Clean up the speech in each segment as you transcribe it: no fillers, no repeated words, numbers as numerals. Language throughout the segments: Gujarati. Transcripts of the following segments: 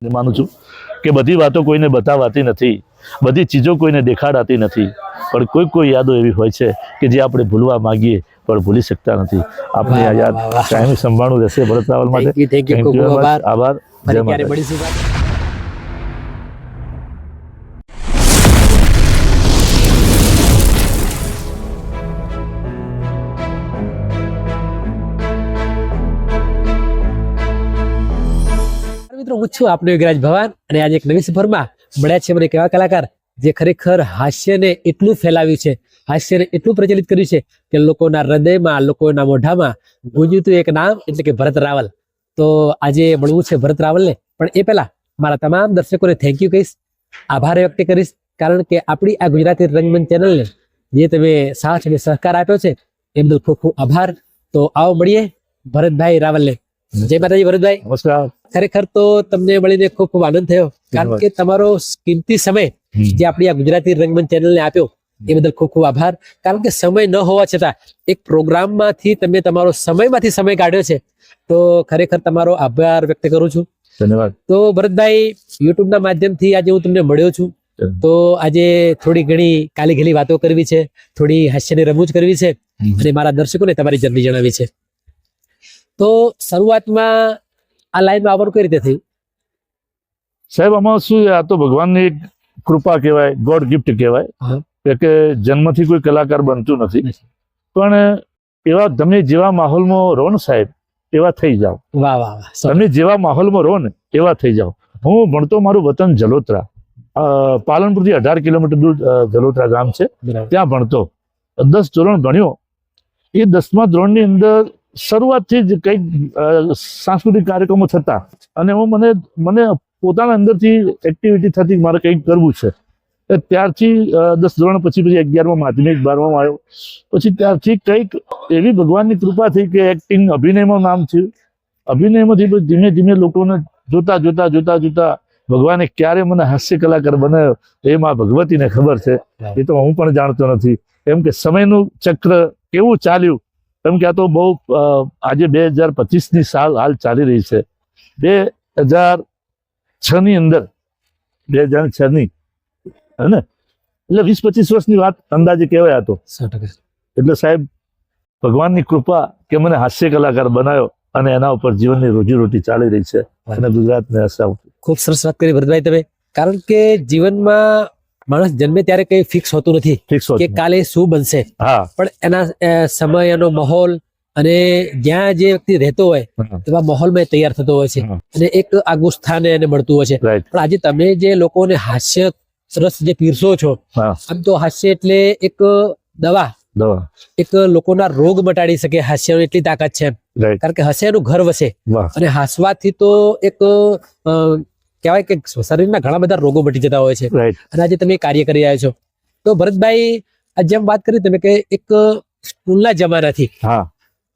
માનું છું કે બધી વાતો કોઈને બતાવાતી નથી, બધી ચીજો કોઈને દેખાડાતી નથી, પણ કોઈ યાદો એવી હોય છે કે જે આપણે ભૂલવા માંગીએ પણ ભૂલી શકતા નથી. આપણે આ યાદ કાયમી સંભાળવું રહેશે ભરત રાવલ માટે. થેન્ક યુ, ખૂબ આભાર. આભાર. ફરી ક્યારે મળીશું. મિત્રો, હું છું આપનો યુગરાજ ભવાન અને આજે એક નવી સફરમાં મળ્યા છે મને એક એવા કલાકાર જે ખરેખર હાસ્યને એટલું ફેલાવ્યું છે, હાસ્યને એટલું પ્રચલિત કર્યું છે કે લોકોના હૃદયમાં, લોકોના મોઢામાં ગુંજ્યું હતું એક નામ, એટલે કે ભરત રાવલ. તો આજે મળવું છે ભરત રાવલને, પણ એ પહેલા મારા તમામ દર્શકોને થેન્ક યુ કહીશ, આભાર વ્યક્ત કરીશ, કારણ કે આપણી આ ગુજરાતી રંગમંચ ચેનલને જે તમે સાથ અને સહકાર આપ્યો છે એ બદલ ખૂબ ખૂબ આભાર. તો આવો મળીએ ભરતભાઈ રાવલને. જય માતાજી ભરતભાઈ. નમસ્કાર. ખરેખર તો તમને મળીને ખૂબ ખૂબ આનંદ થયો, કારણ કે તમારો કિંમતી સમય જે આપણી આ ગુજરાતી રંગમંચ ચેનલને આપ્યો એ બદલ ખૂબ ખૂબ આભાર. કારણ કે સમય ન હોવા છતાં એક પ્રોગ્રામમાંથી તમે તમારો સમયમાંથી સમય કાઢ્યો છે, તો ખરેખર તમારો આભાર વ્યક્ત કરું છું. ધન્યવાદ. તો ભરતભાઈ, યુટ્યુબના માધ્યમથી આજે હું તમને મળ્યો છું, તો આજે થોડી ઘણી કાલી ઘેલી વાતો કરવી છે, થોડી હાસ્યની રમૂજ કરવી છે અને મારા દર્શકોને તમારી જર્ની જણાવી છે. તો શરૂઆતમાં આ લાઈનમાં આવવાનું કઈ રીતે થયું? સાહેબ, આમાં શું, આ તો ભગવાનની એક કૃપા કહેવાય, ગોડ ગિફ્ટ કહેવાય કે જન્મથી કોઈ કલાકાર બનતું નથી, પણ એવા તમે જેવા માહોલમાં રહો ને સાહેબ, એવા થઈ જાઓ. વાહ વાહ વાહ. તમે જેવા માહોલમાં રહો ને એવા થઈ જાઓ. હું ભણતો, મારું વતન જલોત્રા, પાલનપુરથી 18 કિલોમીટર દૂર જલોત્રા ગામ છે, ત્યાં ભણતો. 10 ધોરણ ભણ્યો. એ 10મા ધોરણની અંદર શરૂઆતથી જ કંઈક સાંસ્કૃતિક કાર્યક્રમો થતા અને હું મને પોતાના અંદરથી એક્ટિવિટી થતી મારે કંઈક કરવું છે. ત્યારથી 10 ધોરણ પછી 11મા માધ્યમિક 12માં આવ્યો. પછી ત્યારથી કંઈક એવી ભગવાનની કૃપા થઈ કે એક્ટિંગ, અભિનયમાં નામ થયું. અભિનયમાંથી ધીમે ધીમે લોકોને જોતા ભગવાને ક્યારે મને હાસ્ય કલાકાર બનાવ્યો એ માં ભગવતીને ખબર છે, એ તો હું પણ જાણતો નથી. કેમ કે સમયનું ચક્ર કેવું ચાલ્યું, કેમ કે આ તો બહુ આજે 2025ની સાલ હાલ ચાલી રહી છે. 2006ની અંદર 2006ની હે ને, એટલે 20-25 વર્ષની વાત અંદાજે કહેવાય આ તો. એટલે સાહેબ, ભગવાનની કૃપા કે મને હાસ્ય કલાકાર બનાવ્યો અને એના ઉપર જીવનની રોજીરોટી ચાલી રહી છે અને ગુજરાતને હસાવું. ખૂબ સરસ વાત કરી ભરતભાઈ તમે, કારણ કે જીવનમાં માણસ જન્મે ત્યારે કઈ ફિક્સ હોતું નથી કે કાલે શું બનશે, પણ એના સમય, એનો માહોલ અને જ્યાં જે વ્યક્તિ રહેતો હોય એવા માહોલમાં તૈયાર થતો હોય છે અને એક આગવું સ્થાન એને મળતું હોય છે. પણ આજે તમે જે લોકોને હાસ્ય રસ જે પીરસો છો, આમ તો હાસ્ય એટલે એક દવા, એક લોકોના રોગ મટાડી શકે હાસ્યની એટલી તાકાત છે, કારણ કે હાસ્યનું ઘર વસે અને હાસવાથી તો એક કહેવાય કે શરીરના ઘણા બધા રોગો મટી જતા હોય છે. અને આજે તમે કાર્ય કરી રહ્યા છો. તો ભરતભાઈ, જેમ વાત કરી તમે કે એક સ્કૂલના જમાનાથી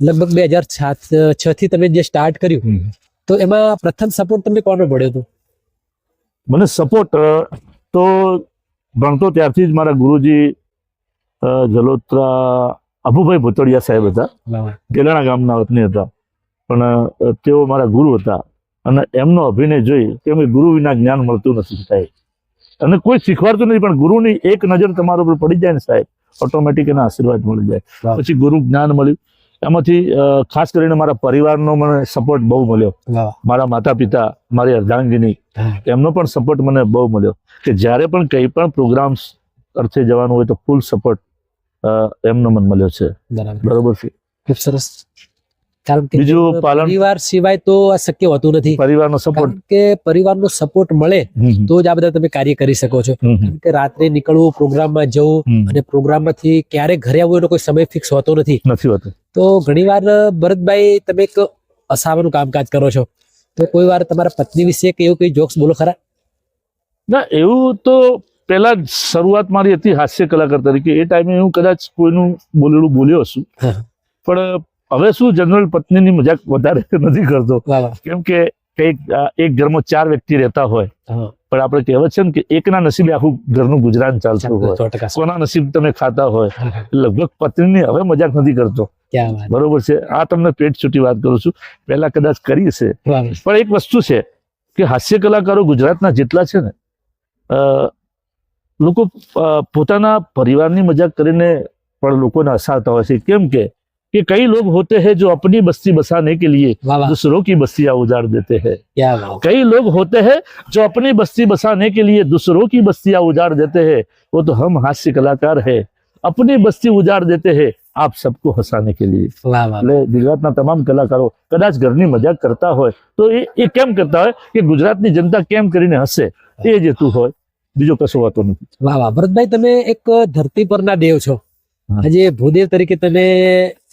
લગભગ 2006 થી તમે જે સ્ટાર્ટ કર્યું, તો એમાં પ્રથમ સપોર્ટ તમને કોનો મળ્યો હતો? મને સપોર્ટ તો ભણતો ત્યારથી જ મારા ગુરુજી જલોત્રા અભુભાઈ ભૂતળિયા સાહેબ હતા, ગેલાણા ગામના વતની હતા, પણ તેઓ મારા ગુરુ હતા અને એમનો અભિનય જોઈ કે ગુરુ વિના જ્ઞાન મળતું નથી સાહેબ, અને કોઈ શીખવાડતું નથી, પણ ગુરુની એક નજર તમારા ઉપર પડી જાય ને સાહેબ, ઓટોમેટિક એના આશીર્વાદ મળી જાય. પછી ગુરુ જ્ઞાન મળ્યું. એમાંથી ખાસ કરીને મારા પરિવારનો મને સપોર્ટ બહુ મળ્યો. મારા માતા પિતા, મારી અર્ધાંગીની, એમનો પણ સપોર્ટ મને બહુ મળ્યો કે જ્યારે પણ કંઈ પણ પ્રોગ્રામ્સ અર્થે જવાનું હોય તો ફૂલ સપોર્ટ એમનો મને મળ્યો છે. બરોબર છે. ખૂબ સરસ. કારણ કે બીજું, પરિવાર સિવાય તો આ શક્ય હોતું નથી. પરિવારનો સપોર્ટ, કે પરિવારનો સપોર્ટ મળે તો જ આ બધા તમે કાર્ય કરી શકો છો. કે રાત્રે નીકળવું, પ્રોગ્રામમાં જવું અને પ્રોગ્રામમાંથી ક્યારે ઘરે આવવું એનો કોઈ સમય ફિક્સ હોતો નથી હોતો. તો ઘણીવાર ભરતભાઈ, તમે એક અસાવાનું કામકાજ કરો છો, તો કોઈ વાર તમારા પત્ની વિશે કે એવું કઈ જોક્સ બોલો ખરા? ના, એવું તો પેલા શરૂઆત મારી હતી હાસ્ય કલાકાર તરીકે. એ ટાઈમે હું કદાચ કોઈનું બોલેલું બોલ્યો છું, પણ હવે શું, જનરલ પત્નીની મજાક વધારે નથી કરતો. કેમ કે એક ઘરમાં 4 વ્યક્તિ રહેતા હોય, પણ આપણે કહેવત છે ને કે એકના નસીબે આખું ઘરનું ગુજરાન ચાલતું હોય, કોના નસીબ તમે ખાતા હોય. લગભગ પત્નીની હવે મજાક નથી કરતો. બરોબર છે. આ તમને પેટ છૂટી વાત કરું છું, પહેલા કદાચ કરી છે, પણ એક વસ્તુ છે કે હાસ્ય કલાકારો ગુજરાતના જેટલા છે ને લોકો પોતાના પરિવારની મજાક કરીને પણ લોકોને હસાવતા હોય છે. કેમ કે कई लोग होते हैं जो अपनी बस्ती बसाने के लिए दूसरों की बस्तियां उजाड़ देते हैं. कई लोग होते हैं जो अपनी बस्ती बसाने के लिए दूसरों की बस्तियां उजाड़ देते हैं. वो तो हम हास्य कलाकार है, अपनी बस्ती उजाड़ देते हैं आप सबको हंसाने के लिए. એટલે ગુજરાતના તમામ કલાકારો કદાચ ઘરની મજાક કરતા હોય તો એ કેમ કરતા હોય કે ગુજરાતની જનતા કેમ કરીને હસે, એ જ હેતુ હોય, બીજો કશો વાતો નથી. વાહ વાહ ભરતભાઈ, તમે એક ધરતી પરના દેવ છો. આજે ભૂદેવ તરીકે તમે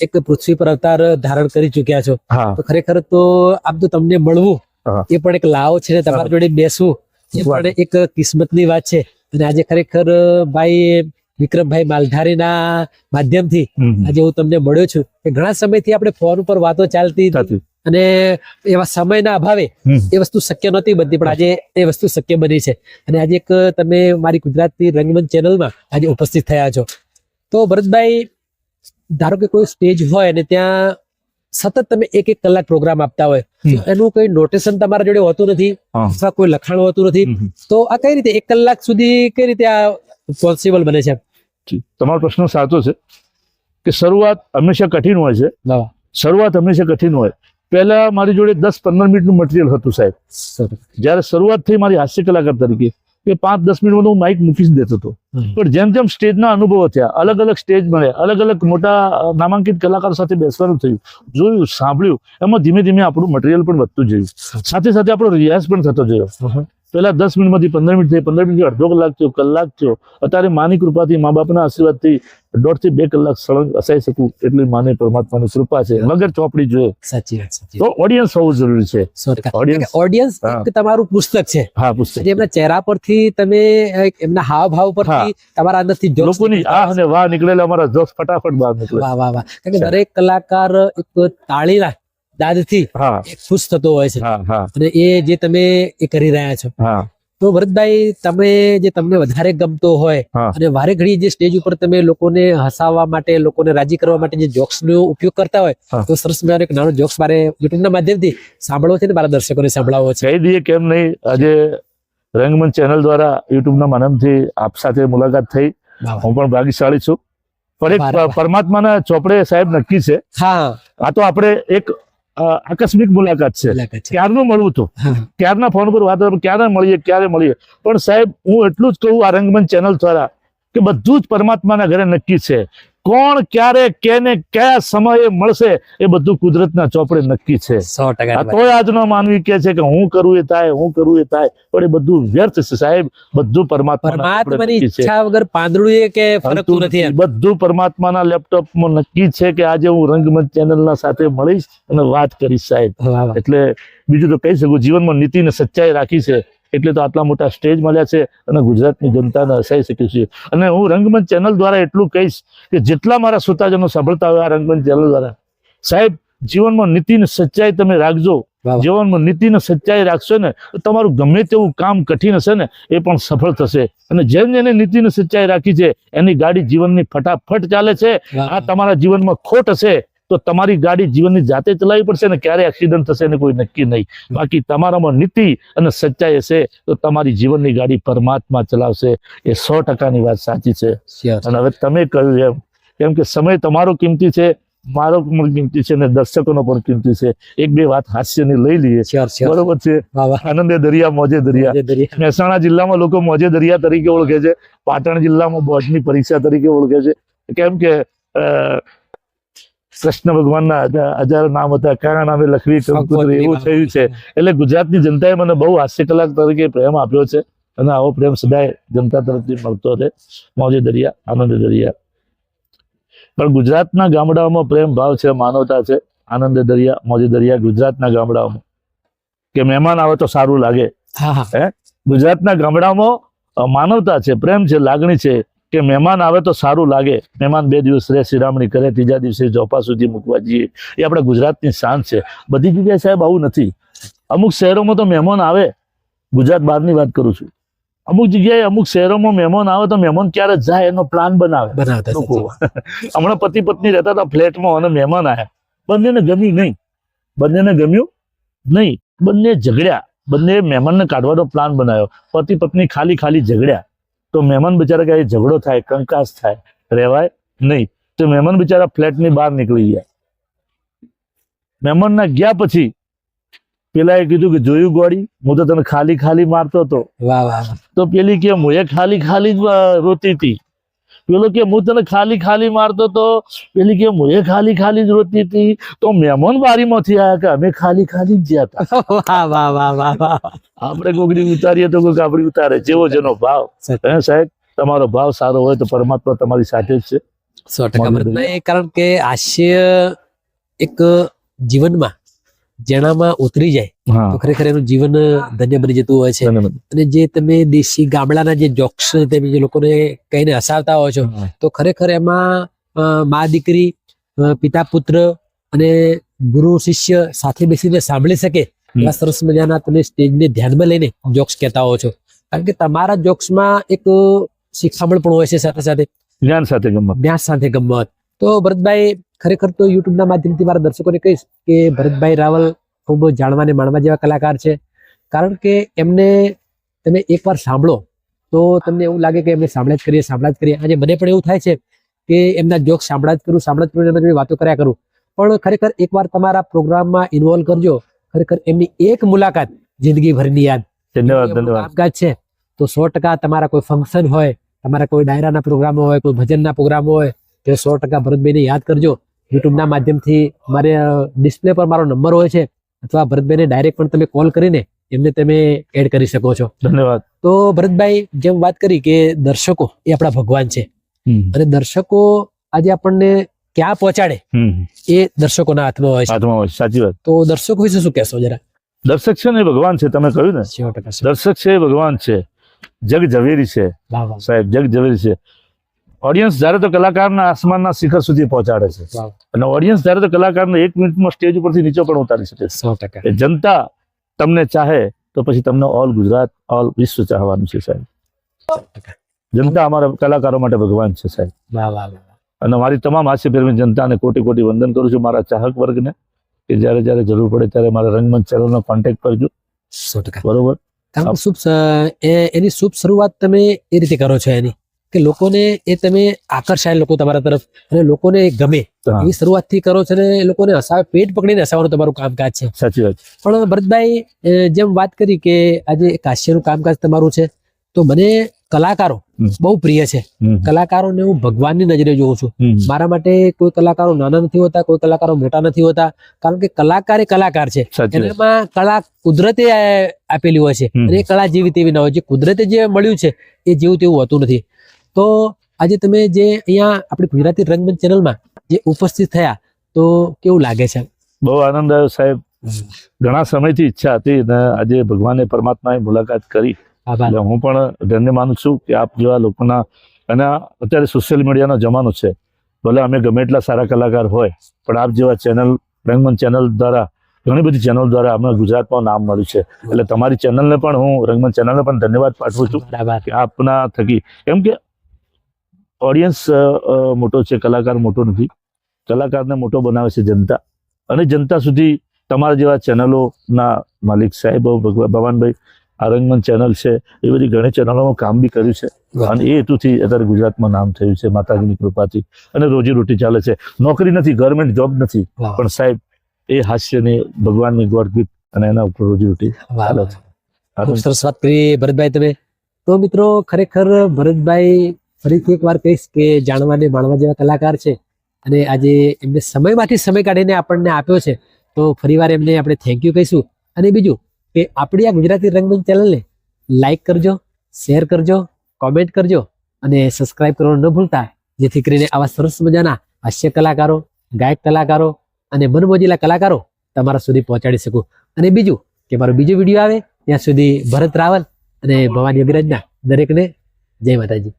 એક પૃથ્વી પર અવતાર ધારણ કરી ચુક્યા છો. તો ખરેખર તો આમ તો તમને મળવું એ પણ એક લાવો છે ને તમારી જોડે બેસવું એ પણ એક કિસ્મતની વાત છે. અને આજે ખરેખર ભાઈ વિક્રમભાઈ માલધારીના માધ્યમથી આજે હું તમને મળ્યો છું. કે ઘણા સમયથી આપણે ફોન ઉપર વાતો ચાલતી હતી અને એવા સમયના અભાવે એ વસ્તુ શક્ય નહોતી બનતી, પણ આજે એ વસ્તુ શક્ય બની છે. અને આજે એક તમે મારી ગુજરાતી રંગમંચ ચેનલમાં આજે ઉપસ્થિત થયા છો. તો ભરતભાઈ, ધારો કે કોઈ સ્ટેજ હોય અને ત્યાં સતત તમે એક કલાક પ્રોગ્રામ આપતા હોય, એનું કોઈ નોટેશન તમારા જોડે હોતું નથી અથવા કોઈ લખાણ હોતું નથી, તો આ કઈ રીતે 1 કલાક સુધી કઈ રીતે આ પોસિબલ બને છે? તમારો પ્રશ્ન સાચો છે કે શરૂઆત હંમેશા કઠિન હોય છે. શરૂઆત હંમેશા કઠિન હોય. પહેલા મારી જોડે 10-15 મિનિટનું મટીરિયલ હતું સાહેબ. જયારે શરૂઆત થઈ મારી હાસ્ય કલાકાર તરીકે કે 5-10 મિનિટમાં હું માઇક મૂકી જ દેતો હતો. પણ જેમ જેમ સ્ટેજના અનુભવો થયા, અલગ અલગ સ્ટેજ મળે, અલગ અલગ મોટા નામાંકિત કલાકારો સાથે બેસવાનું થયું, જોયું, સાંભળ્યું, એમાં ધીમે ધીમે આપણું મટીરિયલ પણ વધતું જોયું. સાથે સાથે આપણો રિયાઝ પણ થતો જોયો. પહેલા 10 મિનિટમાંથી 15 મિનિટ થઈ, 15 મિનિટથી અડધો કલાક થયો, કલાક થયો. અત્યારે માની કૃપાથી, મા બાપના આશીર્વાદથી 1.5 થી 2 કલાક સળંગ હસાઈ શકું એટલી માને પરમાત્માની કૃપા છે. વગર ચોપડી જોઈએ. સાચી વાત. તો ઓડિયન્સ હોવું જરૂરી છે. ઓડિયન્સ તમારું પુસ્તક છે. હા, પુસ્તક. એમના ચહેરા પરથી તમે એમના હાવભાવ પરથી તમારા અંદરથી લોકોની આહ અને વાહ નીકળેલા અમારા જોક્સ ફટાફટ બહાર નીકળે. વાહ વાહ વાહ. કારણ કે દરેક કલાકાર એક તાળીના દાદથી ખુશ થતો હોય છે. અને એ જે તમે એ કરી રહ્યા છો. તો ભરતભાઈ, તમે જે તમને વધારે ગમતો હોય અને વારે ઘડી જે સ્ટેજ ઉપર તમે લોકોને હસાવવા માટે, લોકોને રાજી કરવા માટે જે જોક્સ નો ઉપયોગ કરતા હોય, તો સરસ મજાનો એક નાનો જોક્સ મારે યુટ્યુબ ના માધ્યમથી સાંભળવો છે ને મારા દર્શકોને સંભળાવવો છે. કહી દઈએ કેમ નહીં. આજે રંગમંચ ચેનલ દ્વારા યુટ્યુબ ના માધ્યમથી આપ સાથે મુલાકાત થઈ. હું પણ ભાગ્યશાળી છું. પણ એક પરમાત્માના ચોપડે સાહેબ નક્કી છે. આ તો આપણે એક આકસ્મિક મુલાકાત છે. ક્યારનું મળવું હતું, ક્યારના ફોન પર વાત, ક્યારે મળીએ. પણ સાહેબ, હું એટલું જ કહું આ રંગમંચ ચેનલ દ્વારા કે બધું જ પરમાત્માના ઘરે નક્કી છે. કોણ ક્યારે કેને કયા સમયે મળશે એ બધું કુદરતના ચોપડે નક્કી છે. 100%. તોય આજનો માનવી કે છે કે હું કરું એ થાય, હું કરું એ થાય, પણ એ બધું વ્યર્થ છે સાહેબ. બધું પરમાત્માની ઈચ્છા વગર પાંદડું કે ફરકતું નથી. બધું પરમાત્માના લેપટોપમાં નક્કી છે કે આજે હું રંગમંચ ચેનલના સાથે મળીશ અને વાત કરીશ સાહેબ. એટલે બીજું તો કહી શકું, જીવનમાં નીતિ ને સચ્ચાઈ રાખી છે એટલે તો આટલા મોટા સ્ટેજ મળ્યા છે અને ગુજરાતની જનતાને હસાઈ શકી છે. અને હું રંગમંચ ચેનલ દ્વારા એટલું કહીશ કે જેટલા મારા શ્રોતાજનો સાંભળતા હોય આ રંગમંચ ચેનલ દ્વારા, સાહેબ, જીવનમાં નીતિ ને સચ્ચાઈ તમે રાખજો. જીવનમાં નીતિ ને સચ્ચાઈ રાખશો ને તો તમારું ગમે તેવું કામ કઠિન હશે ને એ પણ સફળ થશે. અને જેને નીતિ ને સચ્ચાઈ રાખી છે એની ગાડી જીવનની ફટાફટ ચાલે છે. આ તમારા જીવનમાં ખોટ હશે તો તમારી ગાડી જીવનની જાતે ચલાવવી પડશે ને ક્યારે એક્સિડન્ટ થશે ને કોઈ નક્કી નહીં. બાકી તમારામાં નીતિ અને સચ્ચાઈ હશે તો તમારી જીવનની ગાડી પરમાત્મા ચલાવશે. એ 100%ની વાત સાચી છે. અને હવે તમે કહ્યું એમ, કેમ કે સમય તમારો કિંમતી છે, મારો પણ કિંમતી છે, અને દર્શકોનો પણ કિંમતી છે. 1-2 વાત હાસ્યની લઈ લઈએ. બરોબર છે. આનંદે દરિયા મોજે દરિયા. મહેસાણા જિલ્લામાં લોકો મોજે દરિયા તરીકે ઓળખે છે. પાટણ જિલ્લામાં બોર્ડની પરીક્ષા તરીકે ઓળખે છે. કેમ કે કૃષ્ણ ભગવાનના 1000 નામ હતા, કયા નામે લખવી કંકોત્રી, એવું થયું છે. એટલે ગુજરાતની જનતાએ મને બહુ હાસ્ય કલાકાર તરીકે પ્રેમ આપ્યો છે અને આવો પ્રેમ સદાય જનતા તરફથી મળતો રહે. મોજે દરિયા, આનંદ દરિયા. પણ ગુજરાતના ગામડાઓમાં પ્રેમ ભાવ છે, માનવતા છે. આનંદ દરિયા, મોજે દરિયા ગુજરાતના ગામડાઓમાં. કે મહેમાન આવે તો સારું લાગે. ગુજરાતના ગામડામાં માનવતા છે, પ્રેમ છે, લાગણી છે કે મહેમાન આવે તો સારું લાગે. મહેમાન 2 દિવસ રહે, શિરામણી કરે, 3જા દિવસે ચોપા સુધી મૂકવા જઈએ. એ આપણા ગુજરાતની શાન છે. બધી જગ્યાએ સાહેબ આવું નથી. અમુક શહેરોમાં તો મહેમાન આવે, ગુજરાત બહારની વાત કરું છું, અમુક જગ્યાએ અમુક શહેરોમાં મહેમાન આવે તો મહેમાન ક્યારે જાય એનો પ્લાન બનાવે. હમણાં પતિ પત્ની રહેતા હતા ફ્લેટમાં અને મહેમાન આવ્યા, બંનેને ગમ્યું નહીં. બંને ઝઘડ્યા. બંને મહેમાનને કાઢવાનો પ્લાન બનાવ્યો. પતિ પત્ની ખાલી ખાલી ઝઘડ્યા તો મહેમાન બિચારા કે ઝઘડો થાય, કંકાસ થાય, રહેવાય નહીં. તો મહેમાન બિચારા ફ્લેટની બહાર નીકળી ગયા. મહેમાનના ગયા પછી પેલાએ કીધું કે જોયું ગોળી, હું તો તને ખાલી ખાલી મારતો હતો. વાહ વાહ. તો પેલી કે હું ખાલી ખાલી જ રોતી હતી. પેલો કે હું તને ખાલી ખાલી મારતો હતો. પેલી કે હું ખાલી ખાલી જ રોતી હતી. તો મહેમાન બારીમાંથી આવ્યા કે અમે ખાલી ખાલી જ જ્યાં હતા. વાહ વાહ વાહ વાહ વાહ. આપણે કોકડી ઉતારીએ તો કોઈક આપડી ઉતારે. જેવો જેનો ભાવ. સાહેબ તમારો ભાવ સારો હોય તો પરમાત્મા તમારી સાથે જ છે. 100% ભરતભાઈ, કારણ કે હાસ્ય એક જીવનમાં જેનામાં ઉતરી જાય તો ખરેખર એનું જીવન ધન્ય બની જતું હોય છે. અને જે તમે દેશી ગામડાના જે જોક્સ તમે જે લોકોને કહીને હસાવતા હોય છો, તો ખરેખર એમાં મા દીકરી, પિતા પુત્ર અને ગુરુ શિષ્ય સાથે બેસીને સાંભળી શકે એવા સરસ મજાના તમે સ્ટેજને ધ્યાનમાં લઈને જોક્સ કહેતા હો છો. કારણ કે તમારા જોક્સમાં એક શિખામણ પણ હોય છે, સાથે સાથે જ્ઞાન સાથે ગમત. જ્ઞાન સાથે ગમત. તો ભરતભાઈ, ખરેખર તો યુટ્યુબના માધ્યમથી મારા દર્શકોને કહીશ કે ભરતભાઈ રાવલ ખૂબ જાણવાને માણવા જેવા કલાકાર છે. કારણ કે એમને તમે એકવાર સાંભળો તો તમને એવું લાગે કે એમને સાંભળ્યા જ કરીએ. આજે મને પણ એવું થાય છે કે એમના જોક સાંભળ્યા જ કરું, એમના જોડે વાતો કર્યા કરું. પણ ખરેખર એકવાર તમારા પ્રોગ્રામમાં ઇન્વોલ્વ કરજો. ખરેખર એમની એક મુલાકાત જિંદગી ભરની યાદ. ધન્યવાદ. કામકાજ છે તો 100% તમારા કોઈ ફંક્શન હોય, તમારા કોઈ ડાયરાના પ્રોગ્રામો હોય, કોઈ ભજનના પ્રોગ્રામો હોય, તો 100% ભરતભાઈને યાદ કરજો. યુટ્યુબના માધ્યમથી મારે ડિસ્પ્લે પર મારો નંબર હોય છે, અથવા ભરતભાઈને ડાયરેક્ટ પણ તમે કોલ કરીને એમને તમે એડ કરી શકો છો. ધન્યવાદ. તો ભરતભાઈ, જેમ વાત કરી કે દર્શકો એ આપણા ભગવાન છે, અને દર્શકો આજે આપણને ક્યાં પહોંચાડે એ દર્શકોના હાથમાં હોય છે. સાચી વાત. તો દર્શકો વિશે શું કહેશો જરા? દર્શક છે ને ભગવાન છે. તમે કહ્યું ને, 100%. દર્શક છે એ ભગવાન છે. જગ ઝવેરી છે સાહેબ, જગ ઝવેરી છે. ઓડિયન્સ જ્યારે તો કલાકારના આસમાનના શિખર સુધી પહોંચાડે છે, અને ઓડિયન્સ જ્યારે તો કલાકારને 1 મિનિટમાં સ્ટેજ ઉપરથી નીચે પણ ઉતારી શકે છે. 100%. જનતા તમને ચાહે તો પછી તમને ઓલ ગુજરાત, ઓલ વિશ્વ ચાહવાનું છે સાહેબ. જનતા અમારા કલાકારો માટે ભગવાન છે સાહેબ. અને મારી તમામ હાસ્ય પ્રેમી જનતાને કોટી કોટી વંદન કરું છું. મારા ચાહક વર્ગને કે જ્યારે જ્યારે જરૂર પડે ત્યારે મારા રંગમંચ ચેનલનો કોન્ટેક્ટ કરજો. 100%. બરોબર. એની શુભ શરૂઆત તમે એ રીતે કરો છો એની કે લોકોને એ તમે આકર્ષાય લોકો તમારા તરફ, અને લોકોને ગમે એવી શરૂઆતથી કરો છો, અને એ લોકોને હસાવે, પેટ પકડીને હસાવવાનું તમારું કામકાજ છે. સાચી વાત. પણ ભરતભાઈ, જેમ વાત કરી કે આજે એક હાસ્યનું કામકાજ તમારું છે, તો મને કલાકારો બહુ પ્રિય છે. કલાકારોને હું ભગવાનની નજરે જોઉં છું. મારા માટે કોઈ કલાકારો નાના નથી હોતા, કોઈ કલાકારો મોટા નથી હોતા. કારણ કે કલાકાર એ કલાકાર છે. એનામાં કળા કુદરતે આપેલી હોય છે, અને એ કળા જેવી તેવી ના હોય. જે કુદરતે જે મળ્યું છે એ જેવું તેવું હોતું નથી. તો આજે તમે જે અહીંયા આપણી ગુજરાતી રંગમંચ ચેનલમાં જે ઉપસ્થિત થયા, તો કેવું લાગે છે? બહુ આનંદ આવ્યો સાહેબ. ઘણા સમયથી ઈચ્છા હતી, ને આજે ભગવાને પરમાત્માએ મુલાકાત કરી. હું પણ ધન્ય માનું છું કે આપ જેવા લોકોના, અને અત્યારે સોશિયલ મીડિયાનો જમાનો છે. ભલે અમે ગમે એટલા સારા કલાકાર હોય, પણ આપ જેવા ચેનલ, રંગમંચ ચેનલ દ્વારા, ઘણી બધી ચેનલ દ્વારા અમને ગુજરાતમાં નામ મળ્યું છે. એટલે તમારી ચેનલને પણ હું, રંગમંચ ચેનલને પણ ધન્યવાદ પાઠવું છું કે આપના થકી. કેમ કે ઓડિયન્સ મોટો છે, કલાકાર મોટો નથી. કલાકારને મોટો બનાવે છે જનતા, અને જનતા સુધી તમારા જેવા ચેનલોના માલિક સાહેબ ભવાનભાઈ, આ રંગમંચ ચેનલ છે, એ બધી ઘણી ચેનલોમાં કામ બી કર્યું છે, અને એ હેતુથી અત્યારે ગુજરાતમાં નામ થયું છે માતાજીની કૃપાથી. અને રોજી રોટી ચાલે છે. નોકરી નથી, ગવર્મેન્ટ જોબ નથી, પણ સાહેબ એ હાસ્યની ભગવાનની ગોડ ગીત, અને એના ઉપર રોજી રોટી ચાલે છે. ખૂબ સરસ વાત કરી ભરતભાઈ તમે. તો મિત્રો, ખરેખર ભરતભાઈ, ફરીથી એક વાર કહીશ કે જાણવાને માણવા જેવા કલાકાર છે, અને આજે એમને સમયમાંથી સમય કાઢીને આપણને આપ્યો છે, તો ફરીવાર એમને આપણે થેન્ક યુ કહીશું. અને બીજું કે આપણી આ ગુજરાતી રંગમંચ ચેનલને લાઈક કરજો, શેર કરજો, કોમેન્ટ કરજો, અને સબસ્ક્રાઇબ કરવાનું ન ભૂલતા, જેથી કરીને આવા સરસ મજાના હાસ્ય કલાકારો, ગાયક કલાકારો અને મનમોજીલા કલાકારો તમારા સુધી પહોંચાડી શકું. અને બીજું કે મારો બીજો વિડીયો આવે ત્યાં સુધી ભરત રાવલ અને ભવાની અગ્રજના દરેકને જય માતાજી.